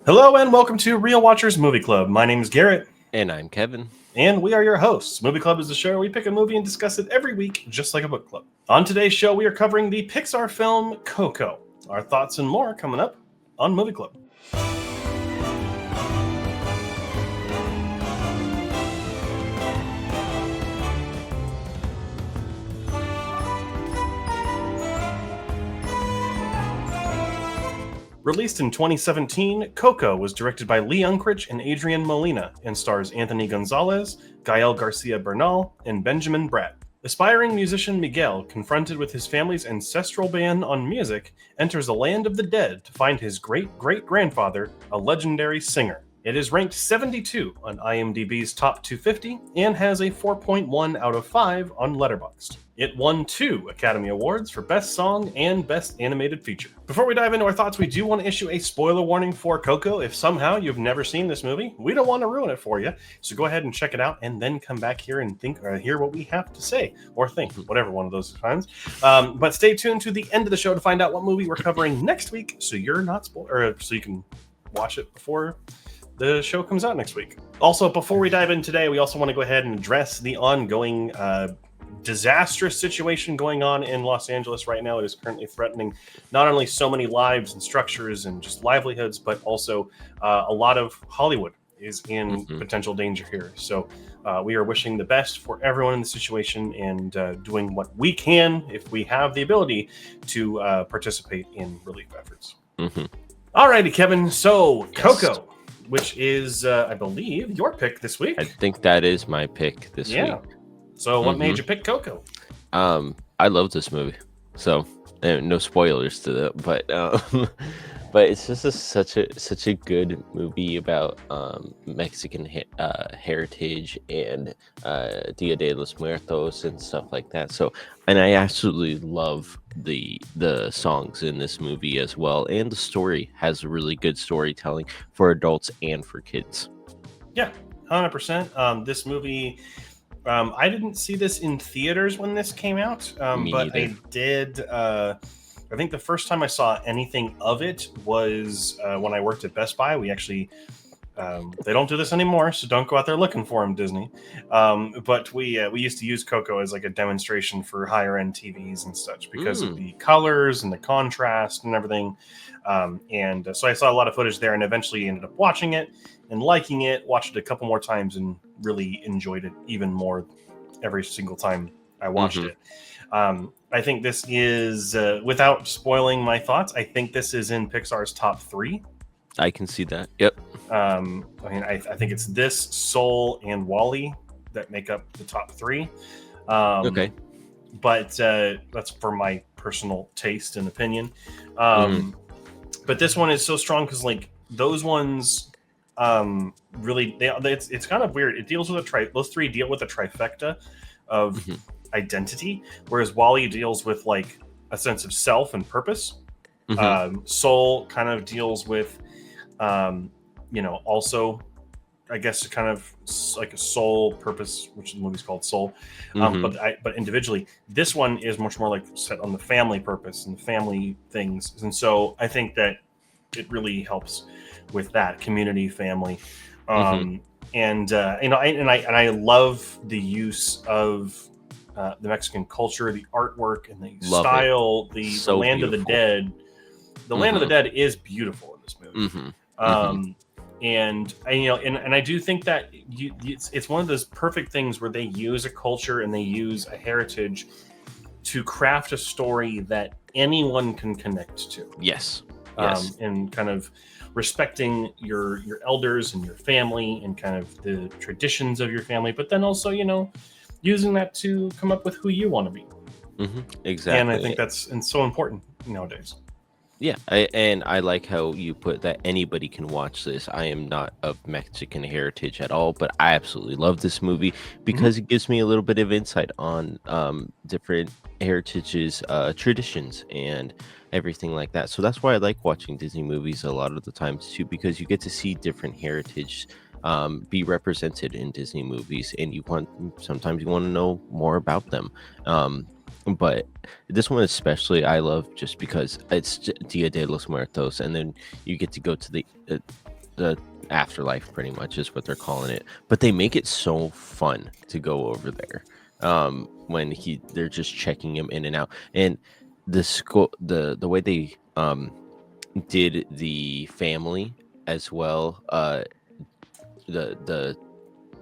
Hello and welcome to Real Watchers Movie Club. My name is Garrett, And I'm Kevin. and we are your hosts. Movie Club is the show where we pick a movie and discuss it every week, just like a book club. On today's show, we are covering the Pixar film Coco. Our thoughts and more coming up on Movie Club. Released in 2017, Coco was directed by Lee Unkrich and Adrian Molina and stars Anthony Gonzalez, Gael Garcia Bernal, and Benjamin Bratt. Aspiring musician Miguel, confronted with his family's ancestral ban on music, enters the land of the dead to find his great-great-grandfather, a legendary singer. It is ranked 72 on IMDb's Top 250 and has a 4.1 out of 5 on Letterboxd. It won 2 Academy Awards for Best Song and Best Animated Feature. Before we dive into our thoughts, we do want to issue a spoiler warning for Coco. If somehow you've never seen this movie, we don't want to ruin it for you. So go ahead and check it out and then come back here and think or hear what we have to say or think, whatever one of those times. But stay tuned to the end of the show to find out what movie we're covering next week so you're not spoiled, or so you can watch it before the show comes out next week. Also, before we dive in today, we also want to go ahead and address the ongoing disastrous situation going on in Los Angeles right now. It is currently threatening not only so many lives and structures and just livelihoods, but also a lot of Hollywood is in potential danger here. So we are wishing the best for everyone in the situation and doing what we can, if we have the ability, to participate in relief efforts. Alrighty, Kevin. So Coco, which is, I believe, your pick this week. I think that is my pick this week. So what made you pick Coco? I love this movie. So no spoilers to that, but it's just such a good movie about Mexican heritage and Dia de los Muertos and stuff like that. So, and I absolutely love the songs in this movie as well, and the story has really good storytelling for adults and for kids. Yeah, 100%. This movie, I didn't see this in theaters when this came out, but I did. I think the first time I saw anything of it was when I worked at Best Buy. We actually, they don't do this anymore, so don't go out there looking for them, Disney. But we used to use Coco as like a demonstration for higher end TVs and such because of the colors and the contrast and everything. And so I saw a lot of footage there, and eventually ended up watching it and liking it. Watched it a couple more times and really enjoyed it even more every single time I watched it. I think this is, without spoiling my thoughts, I think this is in Pixar's top 3. I can see that. Yep. I mean, I think it's this, Soul, and WALL-E that make up the top 3. Okay. But that's for my personal taste and opinion. But this one is so strong because, like, those ones really, it's kind of weird. It deals with those 3 deal with a trifecta of identity, whereas WALL-E deals with like a sense of self and purpose. Soul kind of deals with also, I guess, kind of like a soul purpose, which the movie's called Soul. But individually, this one is much more like set on the family purpose and the family things, and so I think that it really helps with that community, family, and I love the use of the Mexican culture, the artwork, and the style. The Land of the Dead. The Land of the Dead is beautiful in this movie. And I do think that it's one of those perfect things where they use a culture and they use a heritage to craft a story that anyone can connect to. Yes. And kind of respecting your elders and your family and kind of the traditions of your family, but then also, using that to come up with who you want to be. Exactly. And I think that's so important nowadays. Yeah, I like how you put that anybody can watch this. I am not of Mexican heritage at all, but I absolutely love this movie because it gives me a little bit of insight on different heritages, traditions, and everything like that. So that's why I like watching Disney movies a lot of the times too, because you get to see different heritage be represented in Disney movies, and sometimes you want to know more about them. But this one especially I love just because it's Dia de los Muertos, and then you get to go to the the afterlife, pretty much is what they're calling it. But they make it so fun to go over there. When they're just checking him in and out, and the way they did the family as well, the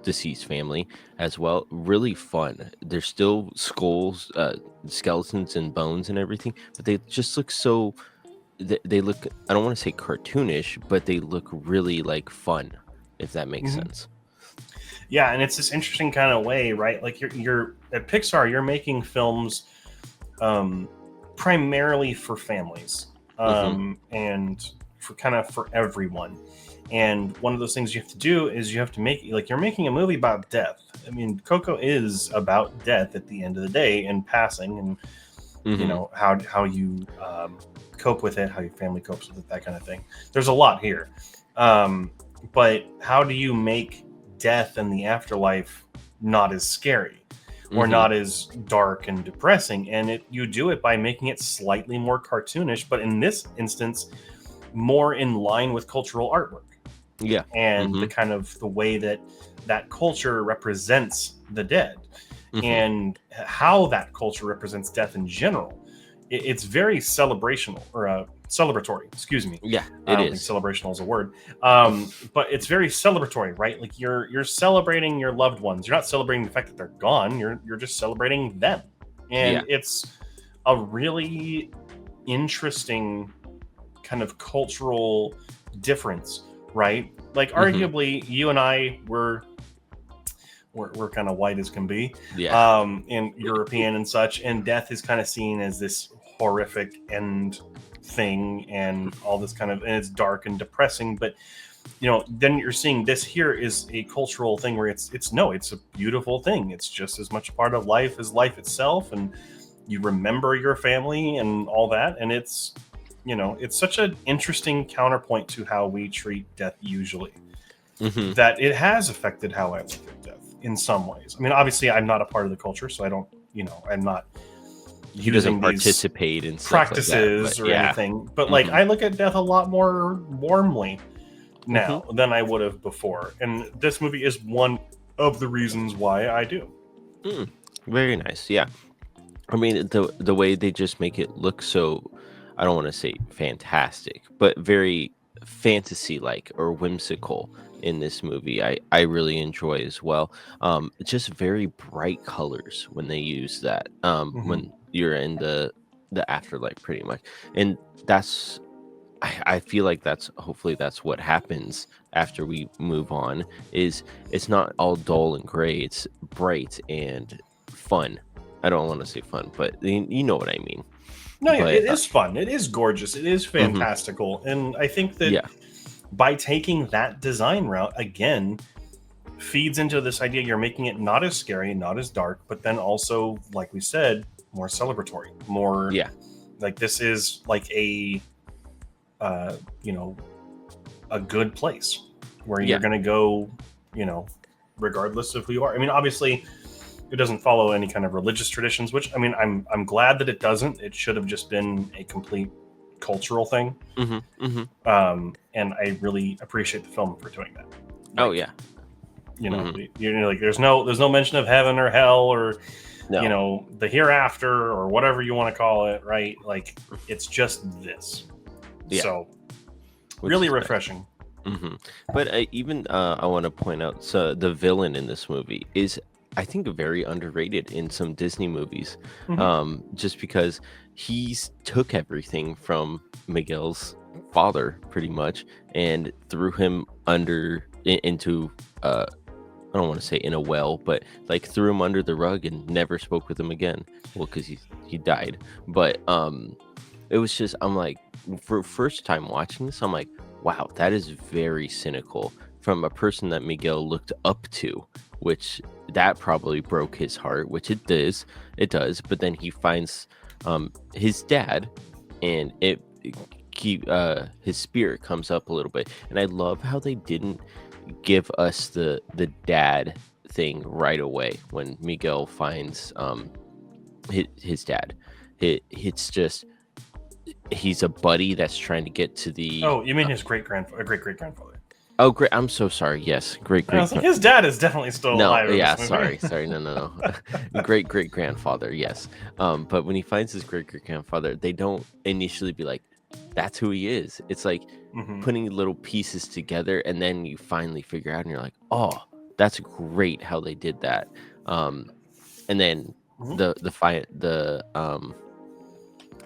deceased family as well, really fun. There's still skulls, skeletons and bones and everything, but they just look so they look, I don't want to say cartoonish, but they look really like fun, if that makes sense. Yeah, and it's this interesting kind of way, right? Like you're at Pixar, you're making films primarily for families, and for everyone. And one of those things you have to do is you have to make, like, you're making a movie about death. I mean, Coco is about death at the end of the day and passing, and you know how you cope with it, how your family copes with it, that kind of thing. There's a lot here, but how do you make death and the afterlife not as scary or not as dark and depressing? And you do it by making it slightly more cartoonish, but in this instance, more in line with cultural artwork. Yeah. And the kind of the way that culture represents the dead, and how that culture represents death in general. It's very celebrational, or celebratory, excuse me. Yeah, I don't think celebrational is a word, but it's very celebratory, right? Like you're celebrating your loved ones. You're not celebrating the fact that they're gone. You're just celebrating them, and it's a really interesting kind of cultural difference, right? Like arguably, you and I we're kind of white as can be, and European and such, and death is kind of seen as this horrific end thing and all this kind of, and it's dark and depressing. But you know, then you're seeing this here is a cultural thing where it's a beautiful thing. It's just as much part of life as life itself, and you remember your family and all that, and it's, you know, it's such an interesting counterpoint to how we treat death usually, that it has affected how I look at death in some ways. I mean, obviously I'm not a part of the culture, so I don't, you know, I'm not he doesn't participate in practices like that, or anything, but like I look at death a lot more warmly now than I would have before, and this movie is one of the reasons why I do. Very nice. Yeah, I mean, the way they just make it look so, I don't want to say fantastic, but very fantasy like or whimsical in this movie, I really enjoy as well. Just very bright colors when they use that, when you're in the afterlife, pretty much. And that's, I feel like hopefully that's what happens after we move on, is it's not all dull and gray, it's bright and fun. I don't want to say fun, but you know what I mean. No, yeah, it is fun. It is gorgeous. It is fantastical. And I think that by taking that design route, again, feeds into this idea you're making it not as scary, not as dark, but then also, like we said, more celebratory, more like this is like a you know, a good place where you're going to go, you know, regardless of who you are. I mean, obviously it doesn't follow any kind of religious traditions, which, I mean, I'm glad that it doesn't. It should have just been a complete cultural thing. And I really appreciate the film for doing that. Like, you know, you know, like there's no mention of heaven or hell or you know, the hereafter or whatever you want to call it, right? Like it's just this. So really refreshing. But even I want to point out, so the villain in this movie is, I think, very underrated in some Disney movies, just because he's took everything from Miguel's father pretty much and threw him into I don't want to say in a well, but like threw him under the rug and never spoke with him again. Well, because he died. But it was just, I'm like, for first time watching this, I'm like, wow, that is very cynical from a person that Miguel looked up to, which that probably broke his heart, which it does. But then he finds his dad, and his spirit comes up a little bit. And I love how they didn't give us the dad thing right away when Miguel finds his dad. It's just, he's a buddy that's trying to get to the. Oh, you mean his great grandfather? Oh, great! I'm so sorry. Yes, great And I great. was like, his dad is definitely still No, alive in yeah, this movie. sorry, no. Great great grandfather, yes. But when he finds his great great grandfather, they don't initially be like, "That's who he is." It's like Hmm. putting little pieces together, and then you finally figure out, and you're like, "Oh, that's great how they did that." Um, and then Hmm.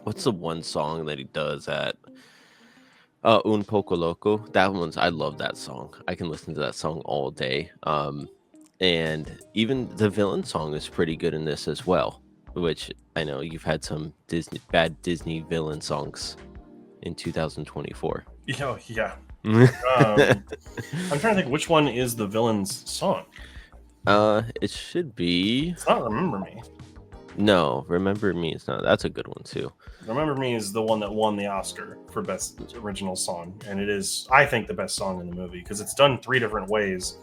what's the one song that he does at Un Poco Loco? That one's I love that song. I can listen to that song all day. And even the villain song is pretty good in this as well, which I know you've had some bad Disney villain songs in 2024. Yeah. I'm trying to think which one is the villain's song. It should be It's not "Remember Me." no. Remember Me is not. That's a good one too. "Remember Me" is the one that won the Oscar for best original song, and it is, I think, the best song in the movie because it's done 3 different ways.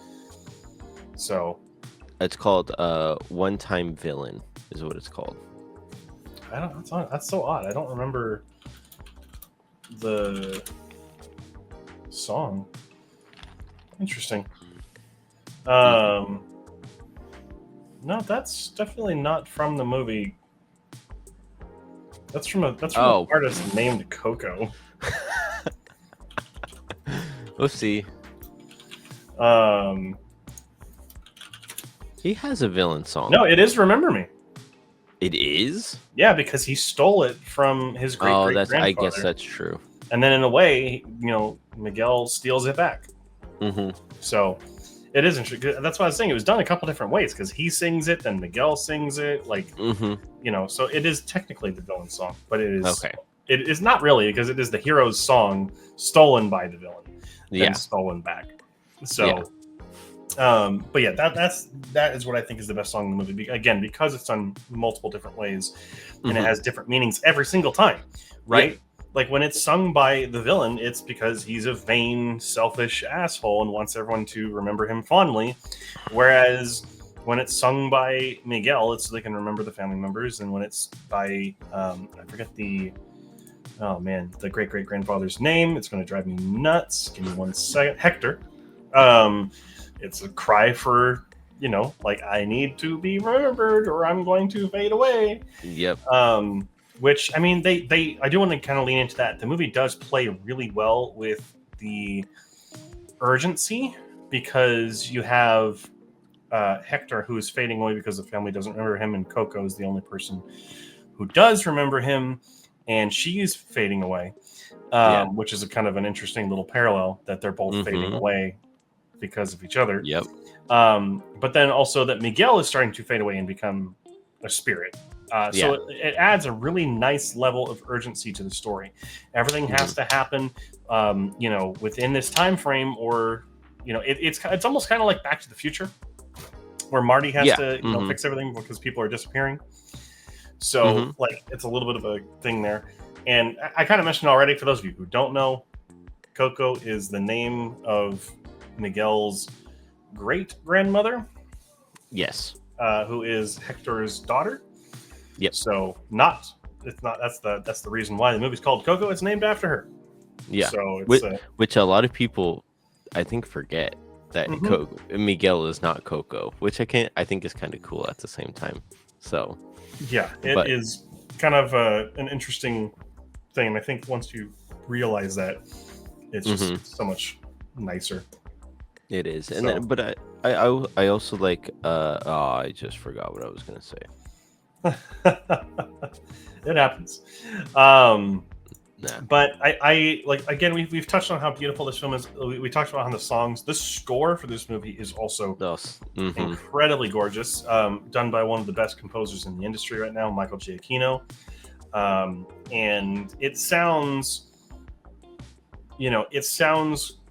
So It's called One Time Villain is what it's called. I don't. That's so odd. I don't remember the song. Interesting. Um, no, that's definitely not from the movie. That's from an Oh, artist named Coco. we'll see. Um, He has a villain song. no, it is "Remember Me." It is? Yeah, because he stole it from his great Oh, great that's I guess grandfather, that's true. and then in a way, Miguel steals it back. Hmm. So it is interesting. That's why I was saying it was done a couple different ways because he sings it, then Miguel sings it, like Hmm. So it is technically the villain song, but it is Okay. it is not really because it is the hero's song stolen by the villain, then Yeah. stolen back. So. Yeah. But yeah, that is what I think is the best song in the movie. Again, because it's done multiple different ways and it Mhm. has different meanings every single time, right? Like when it's sung by the villain, it's because he's a vain, selfish asshole and wants everyone to remember him fondly. Whereas when it's sung by Miguel, it's so they can remember the family members. And when it's by I forget the great great grandfather's name. It's going to drive me nuts. Give me 1 second. Hector. It's a cry for like I need to be remembered or I'm going to fade away. Yep. Which I mean, I do want to kind of lean into that. The movie does play really well with the urgency because you have Hector who is fading away because the family doesn't remember him, and Coco is the only person who does remember him, and she's fading away, which is a kind of an interesting little parallel that they're both fading Mhm. away because of each other. Yep. But then also that Miguel is starting to fade away and become a spirit. So it adds a really nice level of urgency to the story. Everything has to happen, within this time frame, or it's almost kind of like Back to the Future, where Marty has to fix everything because people are disappearing. So like it's a little bit of a thing there. And I kind of mentioned already, for those of you who don't know, Coco is the name of Miguel's great grandmother, Yes. who is Hector's daughter. Yep. So it's not. That's the reason why the movie's called Coco. It's named after her. Yeah. So it's which a lot of people, I think, forget that Miguel is not Coco, which I think is kind of cool at the same time. So yeah, it is kind of an interesting thing. And I think once you realize that, it's just so much nicer. It is, and then, but I also like I just forgot what I was gonna say. It happens. But I like, again, we've touched on how beautiful this film is. We talked about how the songs, the score for this movie is also incredibly gorgeous, done by one of the best composers in the industry right now, Michael Giacchino. And it sounds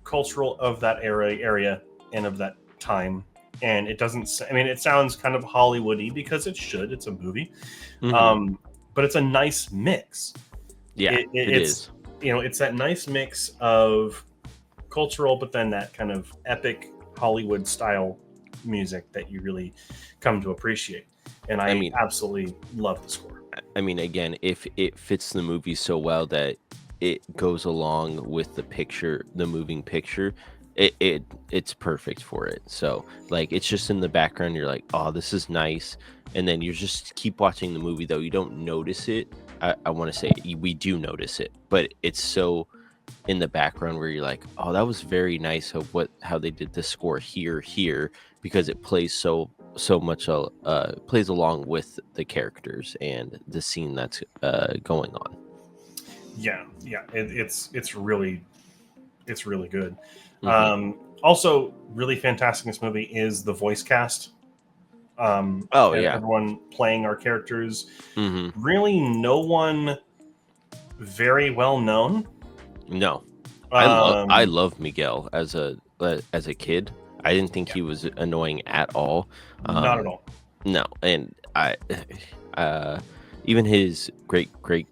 cultural of that area and of that time. And it doesn't, I mean, it sounds kind of Hollywoody because it should, it's a movie. But it's a nice mix. Yeah, it's it's that nice mix of cultural, but then that kind of epic Hollywood style music that you really come to appreciate. And I mean, absolutely love the score. I mean, again, if it fits the movie so well that it goes along with the picture, the moving picture, it's perfect for it. So like it's just in the background. You're like, oh, this is nice, and then you just keep watching the movie. Though you don't notice it. I want to say we do notice it, but it's so in the background where you're like, oh, that was very nice of how they did the score here because it plays so much plays along with the characters and the scene that's going on. Yeah, it's really good. Mm-hmm. Also, really fantastic in this movie is the voice cast. Oh yeah. Everyone playing our characters. Mm-hmm. Really, no one very well known. No, I Um, love Miguel as a kid. I didn't think yeah, he was annoying at all. not at all. No, and I, uh, even his great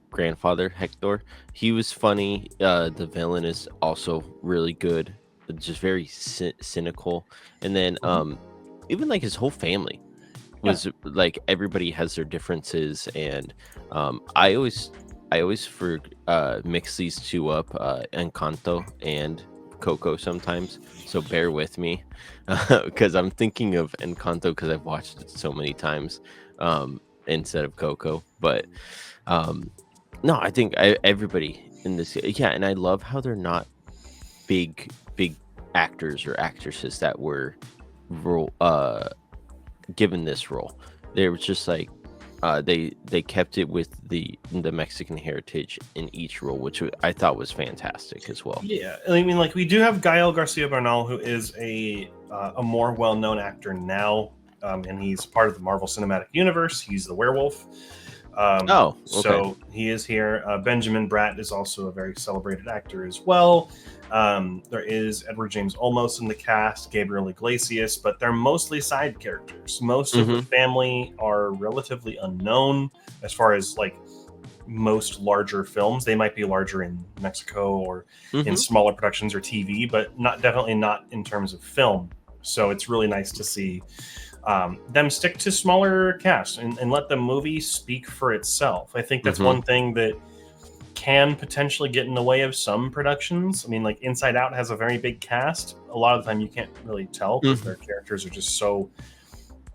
grandfather Hector, he was funny. The villain is also really good, just very cynical. And then Mhm. even like his whole family Yeah, was like everybody has their differences, and I always mix these two up, Encanto and Coco sometimes. So bear with me, because I'm thinking of Encanto because I've watched it so many times, instead of Coco. But um, no, I think everybody in this, yeah, and I love how they're not big actors or actresses that were role given this role. They were just like they kept it with the Mexican heritage in each role, which I thought was fantastic as well. yeah. I mean, like we do have Gael Garcia Bernal, who is a more well known actor now, and he's part of the Marvel Cinematic Universe. He's the werewolf. Oh, okay. So he is here. Benjamin Bratt is also a very celebrated actor as well. There is Edward James Olmos in the cast, Gabriel Iglesias, but they're mostly side characters. Most of the Mm-hmm. family are relatively unknown as far as like most larger films. They might be larger in Mexico or in Mm-hmm. smaller productions or TV, but definitely not in terms of film. So it's really nice to see them stick to smaller casts and let the movie speak for itself. I think that's Mm-hmm. one thing that can potentially get in the way of some productions. I mean, like Inside Out has a very big cast. A lot of the time you can't really tell because Mm-hmm. their characters are just so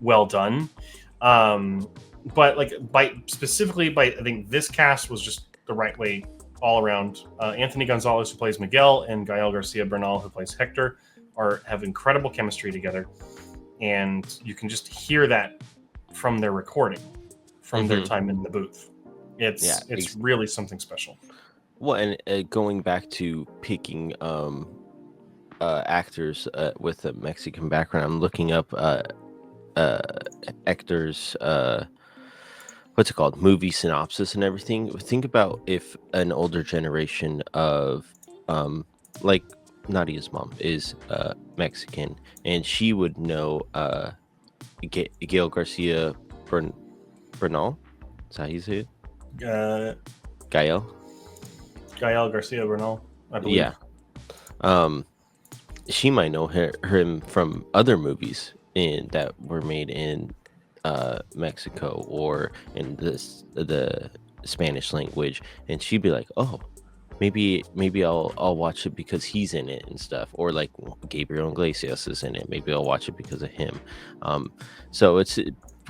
well done. Um, but like by I think this cast was just the right way all around. Anthony Gonzalez, who plays Miguel, and Gael Garcia Bernal, who plays Hector, have incredible chemistry together, and you can just hear that from their recording, from their Mm-hmm. time in the booth. Yeah. It's really something special. Well, and going back to picking actors with a Mexican background, I'm looking up uh actors what's it called, movie synopsis and everything. Think about if an older generation of like Nadia's mom is Mexican, and she would know Gail Garcia Bern- Bernal. Is that how you say it? Uh, Gael. Gael Garcia Bernal, I Yeah. believe. Um, she might know him from other movies in that were made in Mexico or in the Spanish language, and she'd be like, "Oh, maybe I'll watch it because he's in it and stuff," or like Gabriel Iglesias is in it. Maybe I'll watch it because of him. Um, so it's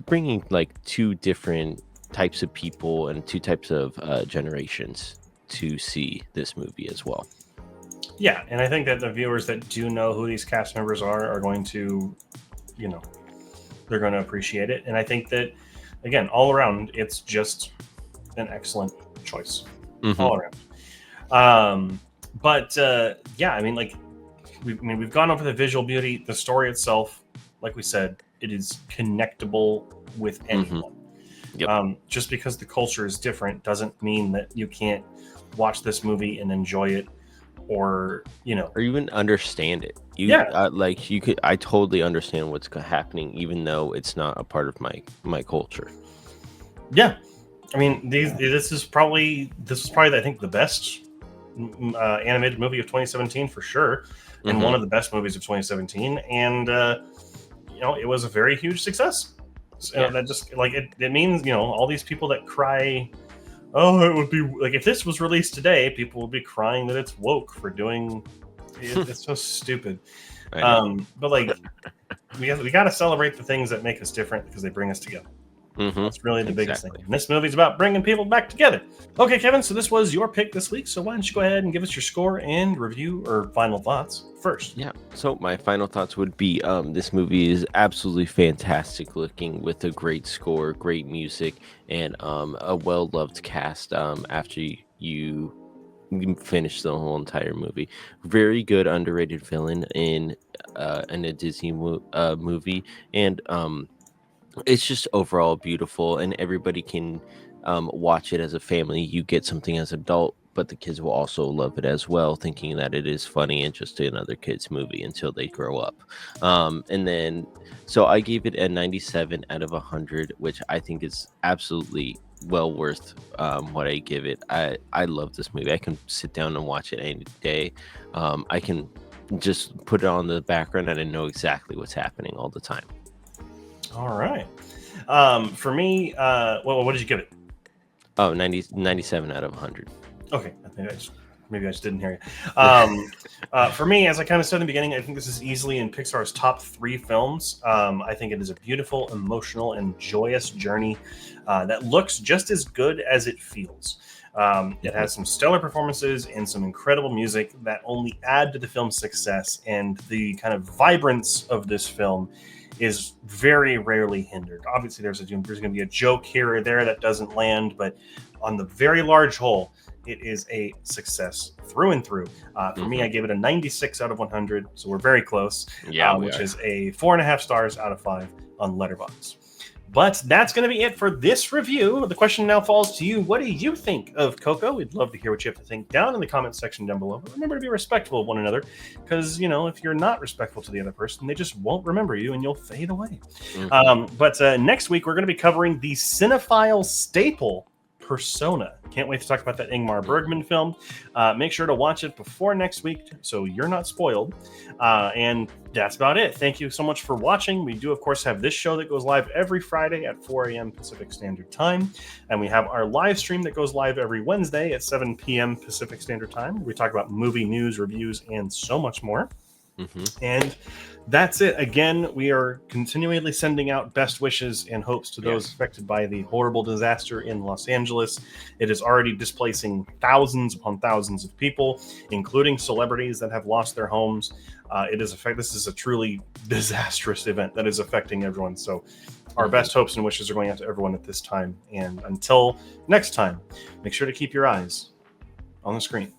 bringing like two different types of people and two types of generations to see this movie as well. Yeah, and I think that the viewers that do know who these cast members are going to, you know, they're going to appreciate it. And I think that, again, all around, it's just an excellent choice Hmm. all around. But yeah, I mean, like, we've gone over the visual beauty, the story itself. Like we said, it is connectable with Hmm. anyone. Yep. Just because the culture is different doesn't mean that you can't watch this movie and enjoy it, or Or even understand it. You yeah, like you could. I totally understand what's happening, even though it's not a part of my culture. yeah. I mean, this is probably I think the best animated movie of 2017 for sure, and one Hmm. of the best movies of 2017. And it was a very huge success. So Yeah. that just like it means all these people that cry. Oh, it would be like if this was released today, people would be crying that it's woke for doing It's so stupid. I know. But like, we got to celebrate the things that make us different because they bring us together. That's really the biggest thing. And this movie's about bringing people back together. Okay, Kevin, so this was your pick this week. So why don't you go ahead and give us your score and review or final thoughts first? Yeah. So my final thoughts would be this movie is absolutely fantastic looking with a great score, great music, and a well-loved cast after you finish the whole entire movie. Very good underrated villain in a Disney movie, and it's just overall beautiful, and everybody can watch it as a family. You get something as an adult, but the kids will also love it as well, thinking that it is funny and just another kids movie until they grow up. And then so I gave it a 97 out of 100, which I think is absolutely well worth what I give it. I love this movie. I can sit down and watch it any day. I can just put it on the background and I know exactly what's happening all the time. All right. For me, what did you give it? Oh, 97 out of 100. Okay, I think maybe I just didn't hear you. For me, as I kind of said in the beginning, I think this is easily in Pixar's top 3 films. I think it is a beautiful, emotional, and joyous journey that looks just as good as it feels. It has some stellar performances and some incredible music that only add to the film's success, and the kind of vibrance of this film is very rarely hindered. Obviously, there's going to be a joke here or there that doesn't land, but on the very large whole, it is a success through and through. For me, I gave it a 96 out of 100, so we're very close, which is a 4.5 stars out of 5 on Letterboxd. But that's going to be it for this review. The question now falls to you. What do you think of Coco? We'd love to hear what you have to think down in the comments section down below. But remember to be respectful of one another, because, if you're not respectful to the other person, they just won't remember you and you'll fade away. But next week, we're going to be covering the cinephile staple, Persona. Can't wait to talk about that Ingmar Bergman film. Make sure to watch it before next week so you're not spoiled. And that's about it. Thank you so much for watching. We do, of course, have this show that goes live every Friday at 4 a.m. Pacific Standard Time. And we have our live stream that goes live every Wednesday at 7 p.m. Pacific Standard Time. We talk about movie news, reviews, and so much more. And that's it. Again, we are continually sending out best wishes and hopes to those affected by the horrible disaster in Los Angeles. It is already displacing thousands upon thousands of people, including celebrities that have lost their homes. This is a truly disastrous event that is affecting everyone. So our best hopes and wishes are going out to everyone at this time. And until next time, make sure to keep your eyes on the screen.